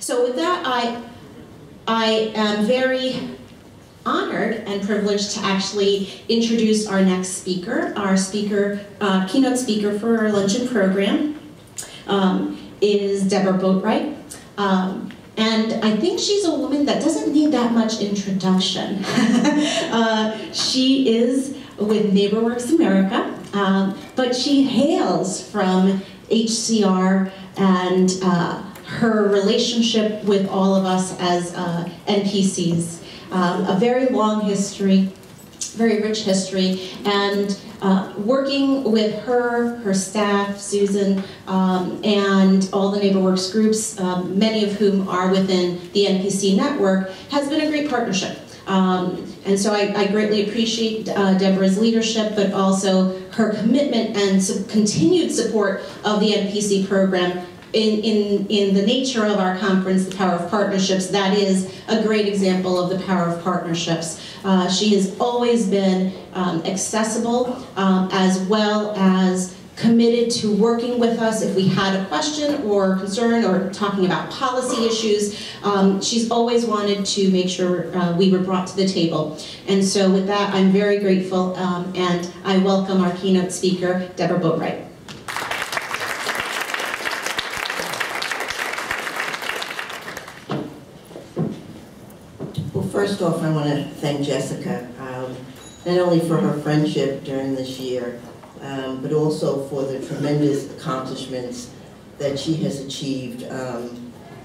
So with that, I am very honored and privileged to actually introduce our next speaker. Our speaker, keynote speaker for our luncheon program is Deborah Boatright. And I think she's a woman that doesn't need that much introduction. She is with NeighborWorks America, but she hails from HCR and her relationship with all of us as NPCs. A very long history, very rich history, and working with her staff, Susan, and all the NeighborWorks groups, many of whom are within the NPC network, has been a great partnership. And so I greatly appreciate Deborah's leadership, but also her commitment and continued support of the NPC program. In the nature of our conference, the Power of Partnerships, that is a great example of the power of partnerships. She has always been accessible, as well as committed to working with us if we had a question or concern or talking about policy issues. She's always wanted to make sure we were brought to the table. And so with that, I'm very grateful, and I welcome our keynote speaker, Deborah Boatright. First off, I want to thank Jessica, not only for her friendship during this year, but also for the tremendous accomplishments that she has achieved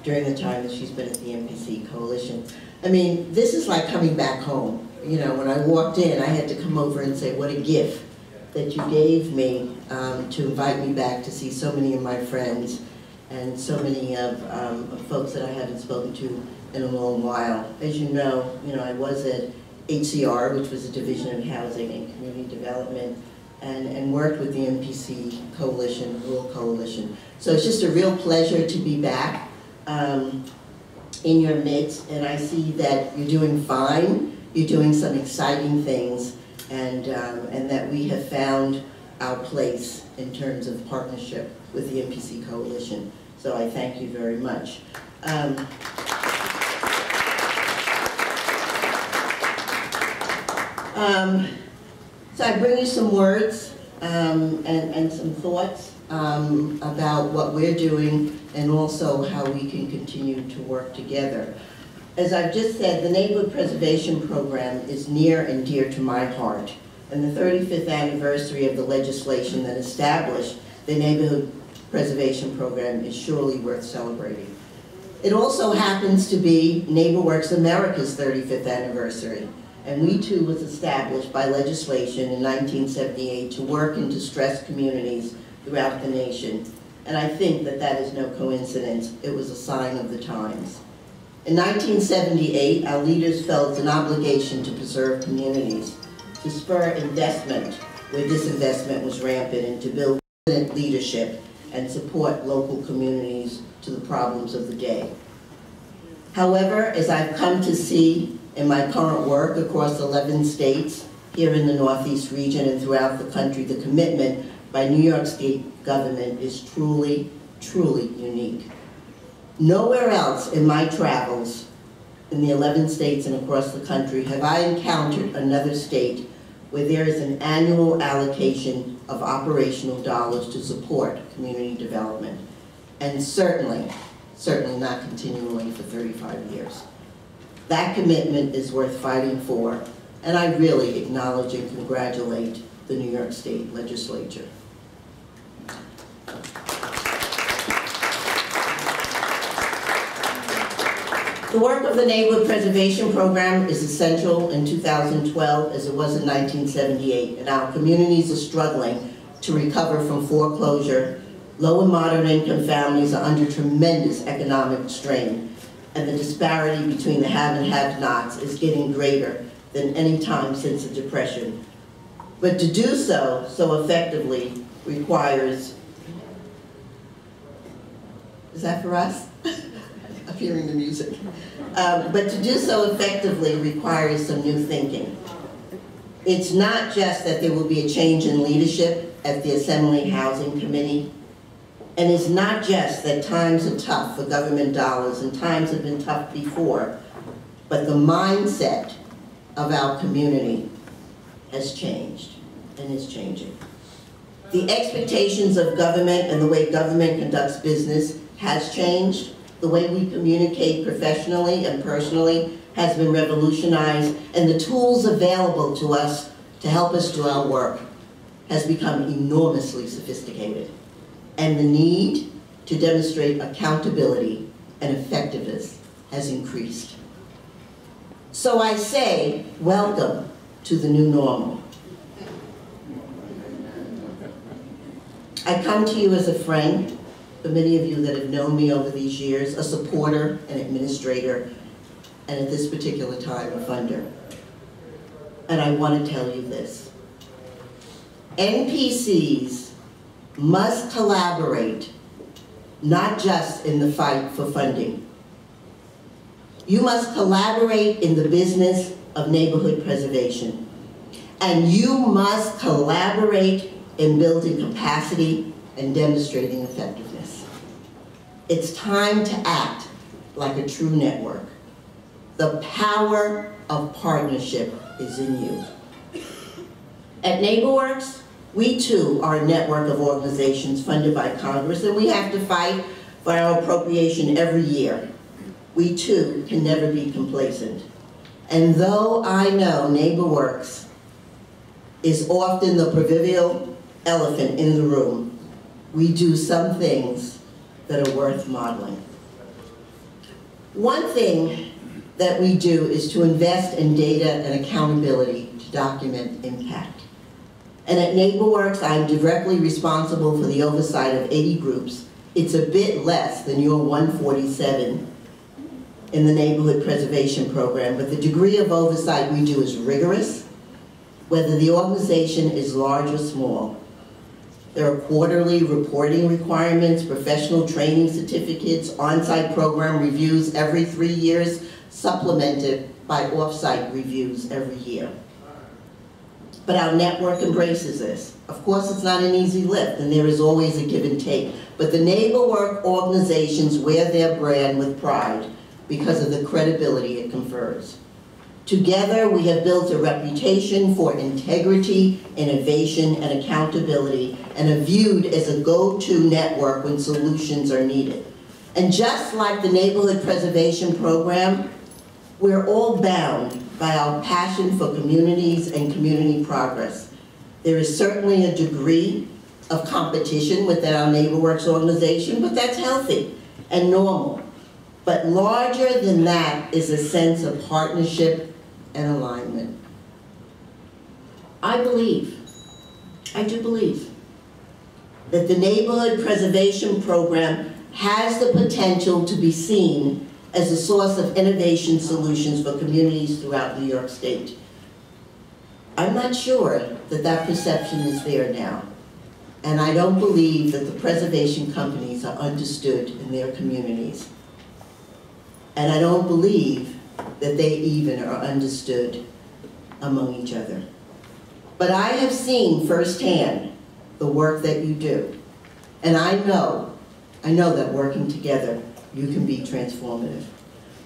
during the time that she's been at the NPC Coalition. I mean, this is like coming back home. You know, when I walked in, I had to come over and say, what a gift that you gave me to invite me back to see so many of my friends and so many of folks that I haven't spoken to in a long while. As you know, I was at HCR, which was a division of housing and community development, and worked with the NPC Coalition, Rural Coalition. So it's just a real pleasure to be back in your midst, and I see that you're doing fine, you're doing some exciting things, and that we have found our place in terms of partnership with the NPC Coalition. So I thank you very much. So I bring you some words and some thoughts about what we're doing and also how we can continue to work together. As I've just said, the Neighborhood Preservation Program is near and dear to my heart, and the 35th anniversary of the legislation that established the Neighborhood Preservation Program is surely worth celebrating. It also happens to be NeighborWorks America's 35th anniversary. And we too was established by legislation in 1978 to work in distressed communities throughout the nation. And I think that that is no coincidence. It was a sign of the times. In 1978, our leaders felt an obligation to preserve communities, to spur investment where disinvestment was rampant, and to build leadership and support local communities to the problems of the day. However, as I've come to see in my current work across 11 states, here in the Northeast region and throughout the country, the commitment by New York State government is truly, truly unique. Nowhere else in my travels in the 11 states and across the country have I encountered another state where there is an annual allocation of operational dollars to support community development, and certainly not continually for 35 years. That commitment is worth fighting for, and I really acknowledge and congratulate the New York State Legislature. The work of the Neighborhood Preservation Program is essential in 2012 as it was in 1978, and our communities are struggling to recover from foreclosure. Low and moderate income families are under tremendous economic strain, and the disparity between the have and have-nots is getting greater than any time since the Depression. But to do so effectively requires, is that for us? I'm hearing the music. But to do so effectively requires some new thinking. It's not just that there will be a change in leadership at the Assembly Housing Committee. And it's not just that times are tough for government dollars, and times have been tough before, but the mindset of our community has changed and is changing. The expectations of government and the way government conducts business has changed. The way we communicate professionally and personally has been revolutionized, and the tools available to us to help us do our work has become enormously sophisticated. And the need to demonstrate accountability and effectiveness has increased. So I say, welcome to the new normal. I come to you as a friend, for many of you that have known me over these years, a supporter, an administrator, and at this particular time, a funder. And I want to tell you this. NPCs must collaborate, not just in the fight for funding. You must collaborate in the business of neighborhood preservation. And you must collaborate in building capacity and demonstrating effectiveness. It's time to act like a true network. The power of partnership is in you. At NeighborWorks, we too are a network of organizations funded by Congress, and we have to fight for our appropriation every year. We too can never be complacent. And though I know NeighborWorks is often the proverbial elephant in the room, we do some things that are worth modeling. One thing that we do is to invest in data and accountability to document impact. And at NeighborWorks, I'm directly responsible for the oversight of 80 groups. It's a bit less than your 147 in the Neighborhood Preservation Program, but the degree of oversight we do is rigorous, whether the organization is large or small. There are quarterly reporting requirements, professional training certificates, on-site program reviews every 3 years, supplemented by off-site reviews every year. But our network embraces this. Of course, it's not an easy lift, and there is always a give and take. But the NeighborWorks organizations wear their brand with pride because of the credibility it confers. Together, we have built a reputation for integrity, innovation, and accountability, and are viewed as a go-to network when solutions are needed. And just like the Neighborhood Preservation Program, we're all bound by our passion for communities and community progress. There is certainly a degree of competition within our NeighborWorks organization, but that's healthy and normal. But larger than that is a sense of partnership and alignment. I do believe, that the Neighborhood Preservation Program has the potential to be seen as a source of innovation solutions for communities throughout New York State. I'm not sure that that perception is there now, and I don't believe that the preservation companies are understood in their communities. And I don't believe that they even are understood among each other. But I have seen firsthand the work that you do, and I know that working together, you can be transformative.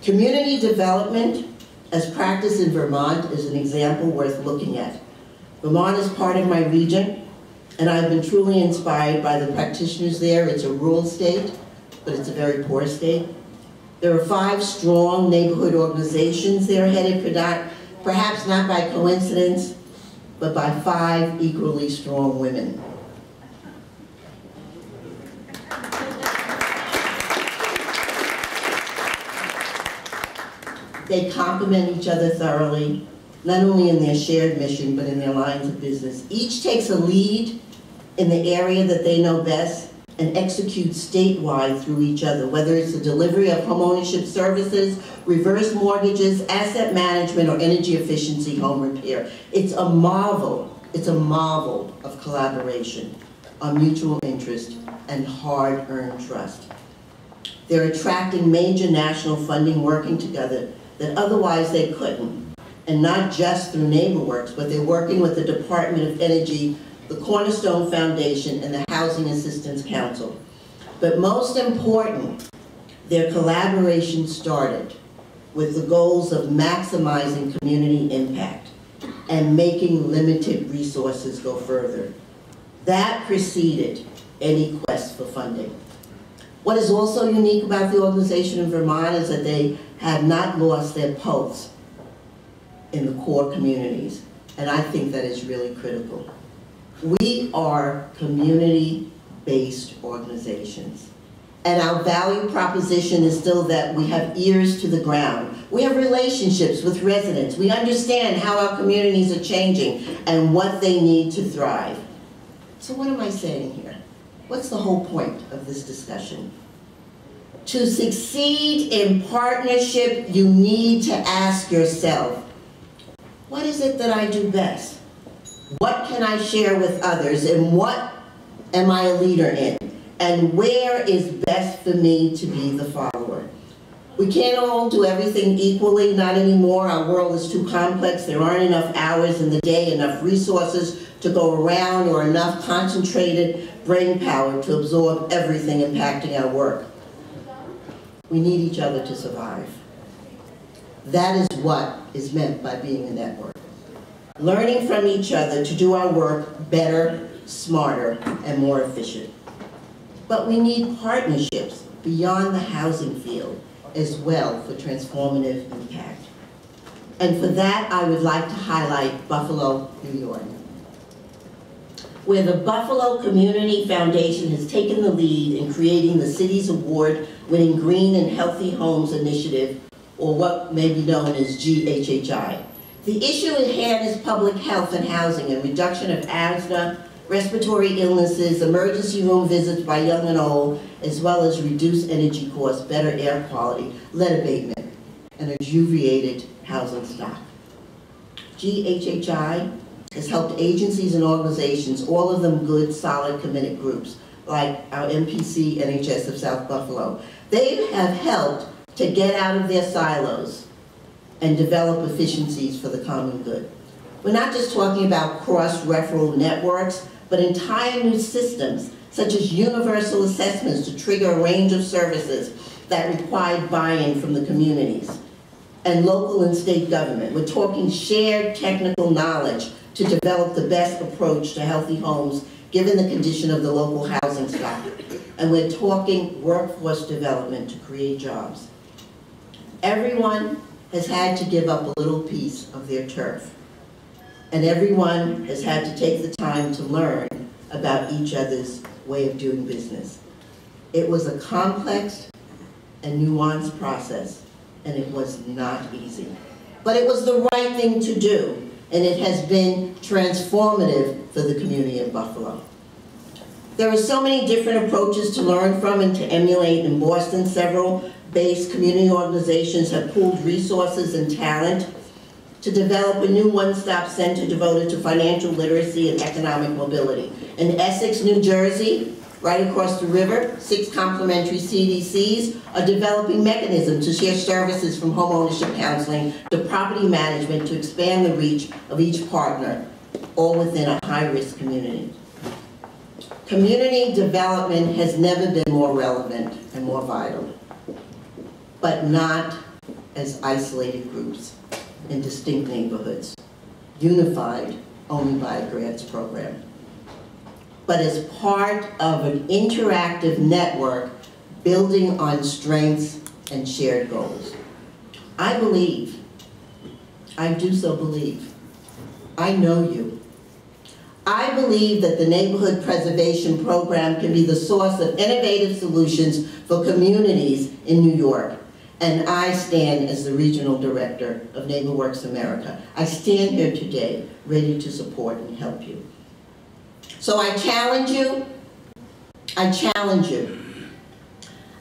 Community development, as practiced in Vermont, is an example worth looking at. Vermont is part of my region, and I've been truly inspired by the practitioners there. It's a rural state, but it's a very poor state. There are 5 strong neighborhood organizations there headed perhaps not by coincidence, but by 5 equally strong women. They complement each other thoroughly, not only in their shared mission, but in their lines of business. Each takes a lead in the area that they know best and executes statewide through each other, whether it's the delivery of homeownership services, reverse mortgages, asset management, or energy efficiency home repair. It's a marvel of collaboration on mutual interest and hard-earned trust. They're attracting major national funding, working together that otherwise they couldn't. And not just through NeighborWorks, but they're working with the Department of Energy, the Cornerstone Foundation, and the Housing Assistance Council. But most important, their collaboration started with the goals of maximizing community impact and making limited resources go further. That preceded any quest for funding. What is also unique about the organization in Vermont is that they have not lost their pulse in the core communities, and I think that is really critical. We are community-based organizations, and our value proposition is still that we have ears to the ground. We have relationships with residents. We understand how our communities are changing and what they need to thrive. So what am I saying here? What's the whole point of this discussion? To succeed in partnership, you need to ask yourself, what is it that I do best? What can I share with others, and what am I a leader in? And where is best for me to be the follower? We can't all do everything equally, not anymore. Our world is too complex. There aren't enough hours in the day, enough resources to go around, or enough concentrated brain power to absorb everything impacting our work. We need each other to survive. That is what is meant by being a network. Learning from each other to do our work better, smarter, and more efficient. But we need partnerships beyond the housing field as well for transformative impact. And for that, I would like to highlight Buffalo, New York, where the Buffalo Community Foundation has taken the lead in creating the city's award-winning Green and Healthy Homes Initiative, or what may be known as GHHI. The issue at hand is public health and housing and reduction of asthma, respiratory illnesses, emergency room visits by young and old, as well as reduced energy costs, better air quality, lead abatement, and a juviated housing stock. GHHI has helped agencies and organizations, all of them good, solid, committed groups, like our MPC NHS of South Buffalo. They have helped to get out of their silos and develop efficiencies for the common good. We're not just talking about cross-referral networks, but entire new systems, such as universal assessments to trigger a range of services that require buy-in from the communities, and local and state government. We're talking shared technical knowledge to develop the best approach to healthy homes, given the condition of the local housing stock. And we're talking workforce development to create jobs. Everyone has had to give up a little piece of their turf. And everyone has had to take the time to learn about each other's way of doing business. It was a complex and nuanced process, and it was not easy. But it was the right thing to do, and it has been transformative for the community of Buffalo. There are so many different approaches to learn from and to emulate. In Boston, several base community organizations have pooled resources and talent to develop a new one-stop center devoted to financial literacy and economic mobility. In Essex, New Jersey, right across the river, 6 complementary CDCs are developing mechanisms to share services from homeownership counseling to property management to expand the reach of each partner, all within a high-risk community. Community development has never been more relevant and more vital, but not as isolated groups in distinct neighborhoods, unified only by a grants program, but as part of an interactive network building on strengths and shared goals. I believe, I do so believe, I know you. I believe that the Neighborhood Preservation Program can be the source of innovative solutions for communities in New York. And I stand as the Regional Director of NeighborWorks America. I stand here today ready to support and help you. So I challenge you, I challenge you.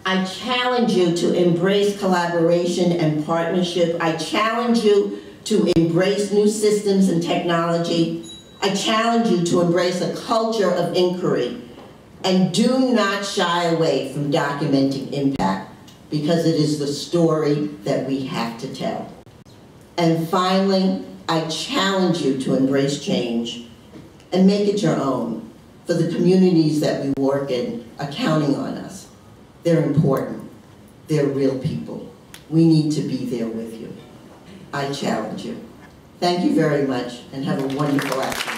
I challenge you to embrace collaboration and partnership. I challenge you to embrace new systems and technology. I challenge you to embrace a culture of inquiry. And do not shy away from documenting impact, because it is the story that we have to tell. And finally, I challenge you to embrace change and make it your own, for the communities that we work in are counting on us. They're important. They're real people. We need to be there with you. I challenge you. Thank you very much, and have a wonderful afternoon.